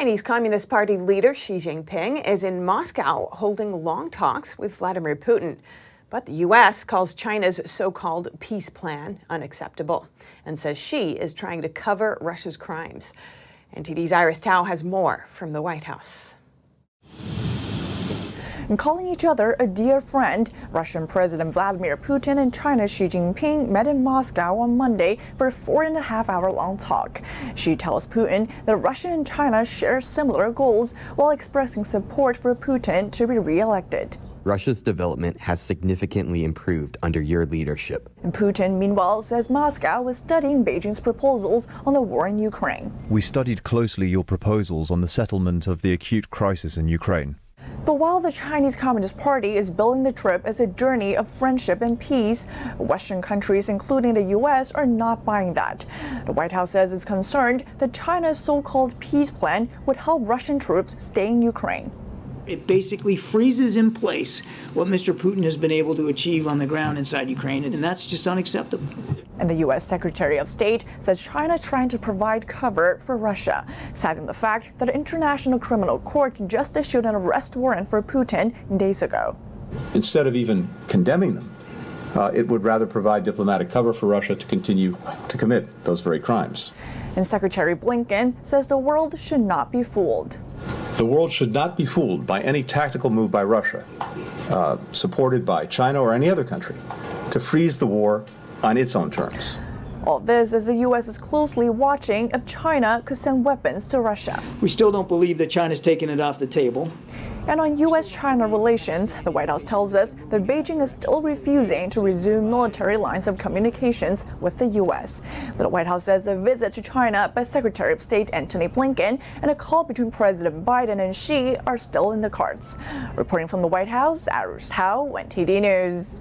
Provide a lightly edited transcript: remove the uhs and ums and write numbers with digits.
Chinese Communist Party leader Xi Jinping is in Moscow holding long talks with Vladimir Putin. But the U.S. calls China's so-called peace plan unacceptable and says Xi is trying to cover Russia's crimes. NTD's Iris Tao has more from the White House. And calling each other a dear friend, Russian President Vladimir Putin and China's Xi Jinping met in Moscow on Monday for a 4.5-hour-long talk. Xi tells Putin that Russia and China share similar goals while expressing support for Putin to be re-elected. Russia's development has significantly improved under your leadership. And Putin, meanwhile, says Moscow is studying Beijing's proposals on the war in Ukraine. We studied closely your proposals on the settlement of the acute crisis in Ukraine. But while the Chinese Communist Party is billing the trip as a journey of friendship and peace, Western countries, including the U.S., are not buying that. The White House says it's concerned that China's so-called peace plan would help Russian troops stay in Ukraine. It basically freezes in place what Mr. Putin has been able to achieve on the ground inside Ukraine, and that's just unacceptable. And the U.S. Secretary of State says China is trying to provide cover for Russia, citing the fact that an International Criminal Court just issued an arrest warrant for Putin days ago. Instead of even condemning them, it would rather provide diplomatic cover for Russia to continue to commit those very crimes. And Secretary Blinken says the world should not be fooled. The world should not be fooled by any tactical move by Russia, supported by China or any other country, to freeze the war on its own terms. All this as the U.S. is closely watching if China could send weapons to Russia. We still don't believe that China's taken it off the table. And on U.S.-China relations, the White House tells us that Beijing is still refusing to resume military lines of communications with the U.S. But the White House says a visit to China by Secretary of State Antony Blinken and a call between President Biden and Xi are still in the cards. Reporting from the White House, Iris Tao, yen-NTD News.